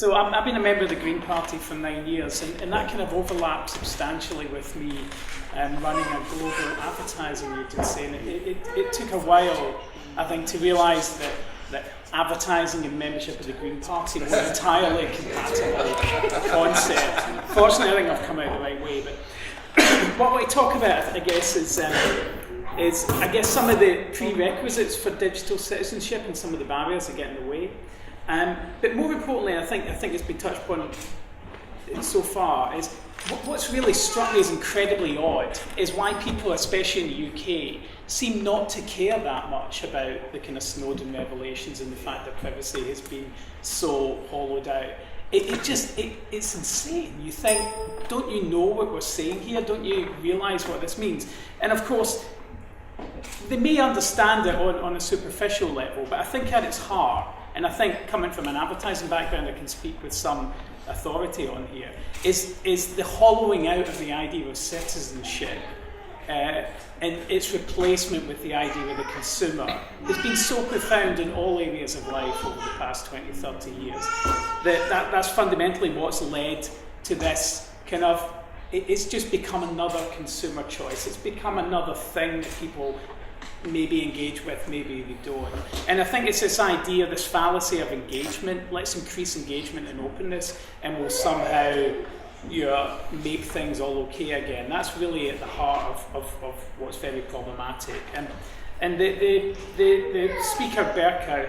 So I've been a member of the Green Party for 9 years, and that kind of overlapped substantially with me running a global advertising agency. And it took a while, I think, to realise that advertising and membership of the Green Party were entirely compatible concept. Fortunately, I think I've come out the right way. But what we talk about, I guess, is some of the prerequisites for digital citizenship and some of the barriers that get in the way. But more importantly, I think it's been touched upon so far, is what's really struck me as incredibly odd is why people, especially in the UK, seem not to care that much about the kind of Snowden revelations and the fact that privacy has been so hollowed out. It's insane. You think, don't you know what we're saying here? Don't you realise what this means? And of course, they may understand it on a superficial level, but I think at its heart, and I think coming from an advertising background, I can speak with some authority on here, is the hollowing out of the idea of citizenship and its replacement with the idea of the consumer has been so profound in all areas of life over the past 20, 30 years that's fundamentally what's led to this kind of, it's just become another consumer choice. It's become another thing that people maybe engage with, maybe they don't. And I think it's this idea, this fallacy of engagement. Let's increase engagement and openness, and we'll somehow make things all okay again. That's really at the heart of what's very problematic. And the speaker Berkow,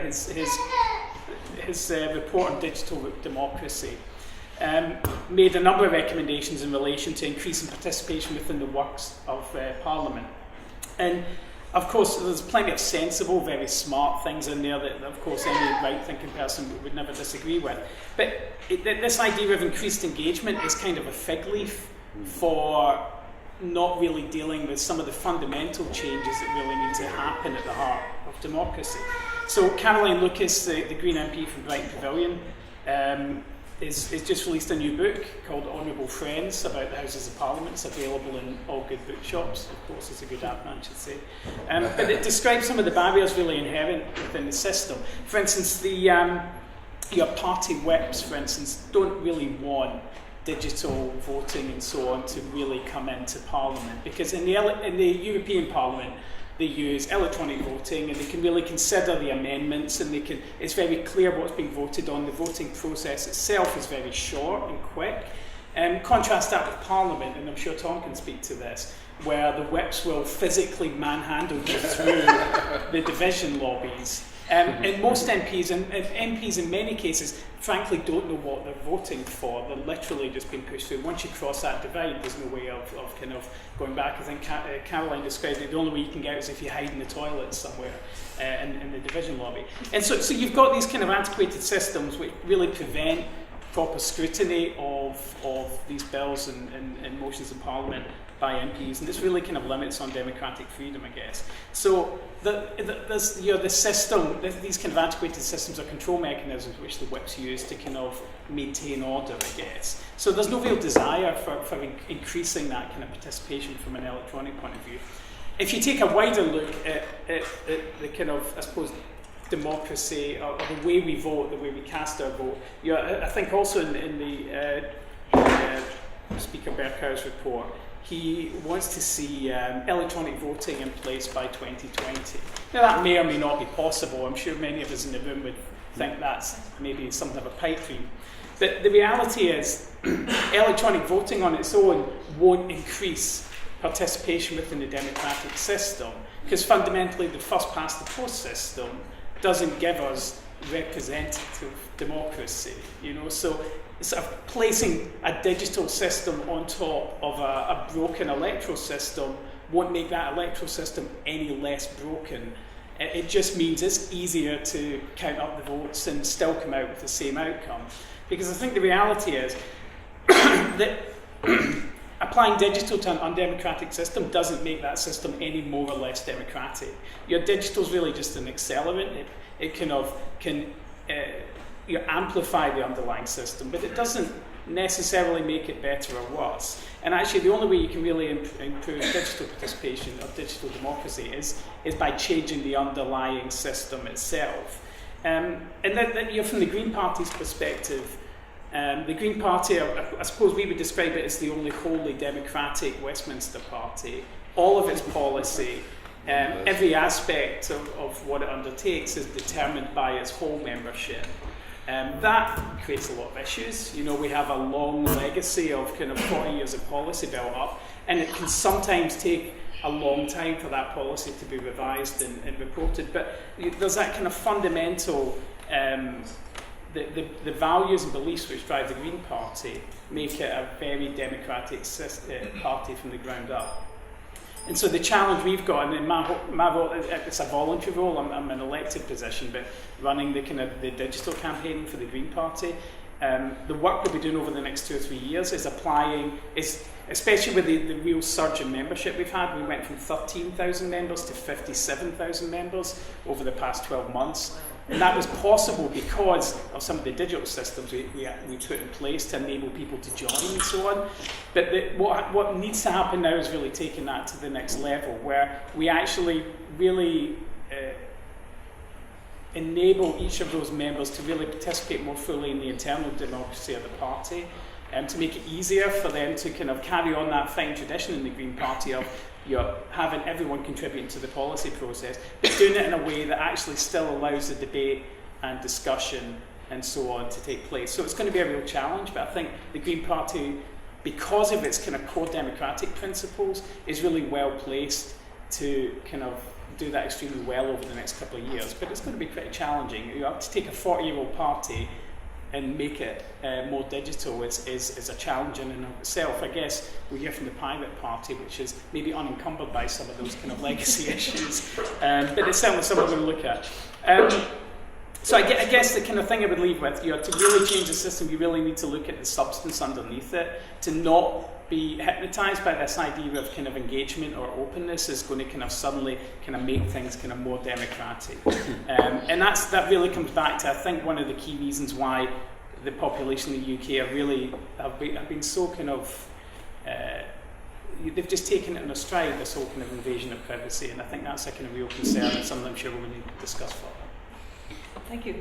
his report on digital democracy, made a number of recommendations in relation to increasing participation within the works of Parliament. And of course, there's plenty of sensible, very smart things in there that, of course, any right-thinking person would never disagree with. But this idea of increased engagement is kind of a fig leaf for not really dealing with some of the fundamental changes that really need to happen at the heart of democracy. So Caroline Lucas, the Green MP from Brighton Pavilion, is just released a new book called Honourable Friends about the Houses of Parliament. It's available in all good bookshops. Of course, it's a good ad man, I should say. But it describes some of the barriers really inherent within the system. For instance, your party whips, for instance, don't really want digital voting and so on to really come into Parliament, because in the European Parliament, they use electronic voting and they can really consider the amendments, and it's very clear what's being voted on. The voting process itself is very short and quick. Contrast that with Parliament, and I'm sure Tom can speak to this, where the whips will physically manhandle you through the division lobbies. And most MPs, and MPs in many cases, frankly don't know what they're voting for. They're literally just being pushed through. Once you cross that divide, there's no way of kind of going back. I think Caroline described it, the only way you can get is if you hide in the toilet somewhere in the division lobby. And so you've got these kind of antiquated systems which really prevent proper scrutiny of these bills and motions in Parliament by MPs, and this really kind of limits on democratic freedom, I guess. So there's the system, these kind of antiquated systems are control mechanisms which the whips use to kind of maintain order, I guess. So there's no real desire for increasing that kind of participation from an electronic point of view. If you take a wider look at the kind of, I suppose, democracy or the way we vote, the way we cast our vote, I think also in the Speaker Berkow's report, he wants to see electronic voting in place by 2020. Now that may or may not be possible. I'm sure many of us in the room would think that's maybe something of a pipe dream. But the reality is electronic voting on its own won't increase participation within the democratic system, because fundamentally the first past the post system doesn't give us representative democracy, so sort of placing a digital system on top of a broken electoral system won't make that electoral system any less broken. It just means it's easier to count up the votes and still come out with the same outcome. Because I think the reality is that applying digital to an undemocratic system doesn't make that system any more or less democratic. Your digital is really just an accelerant. It can amplify the underlying system, but it doesn't necessarily make it better or worse. And actually, the only way you can really improve digital participation or digital democracy is by changing the underlying system itself. And then from the Green Party's perspective, The Green Party, I suppose we would describe it as the only wholly democratic Westminster party. All of its policy, every aspect of what it undertakes is determined by its whole membership. That creates a lot of issues. You know, we have a long legacy of kind of 40 years of policy built up, and it can sometimes take a long time for that policy to be revised and reported. But there's that kind of fundamental, the values and beliefs which drive the Green Party make it a very democratic party from the ground up. And so the challenge we've got, and in my role, it's a voluntary role, I'm an elected position, but running the kind of the digital campaign for the Green Party, the work we'll be doing over the next 2 or 3 years is especially with the real surge in membership we've had. We went from 13,000 members to 57,000 members over the past 12 months. And that was possible because of some of the digital systems we put in place to enable people to join and so on. But what needs to happen now is really taking that to the next level, where we actually really enable each of those members to really participate more fully in the internal democracy of the party, and to make it easier for them to kind of carry on that fine tradition in the Green Party of having everyone contributing to the policy process, but doing it in a way that actually still allows the debate and discussion and so on to take place. So it's going to be a real challenge, but I think the Green Party, because of its kind of core democratic principles, is really well placed to kind of do that extremely well over the next couple of years. But it's going to be pretty challenging. You have to take a 40-year-old party and make it more digital is a challenge in and of itself. I guess we hear from the Pirate Party, which is maybe unencumbered by some of those kind of legacy issues, but it's certainly something we're going to look at. So I guess the kind of thing I would leave with, to really change the system, you really need to look at the substance underneath it, to not be hypnotized by this idea of kind of engagement or openness is going to kind of suddenly kind of make things kind of more democratic. And that really comes back to, I think, one of the key reasons why the population in the UK have been so kind of, they've just taken it in a stride, this whole kind of invasion of privacy, and I think that's a kind of real concern and something I'm sure we're going to discuss further. Thank you.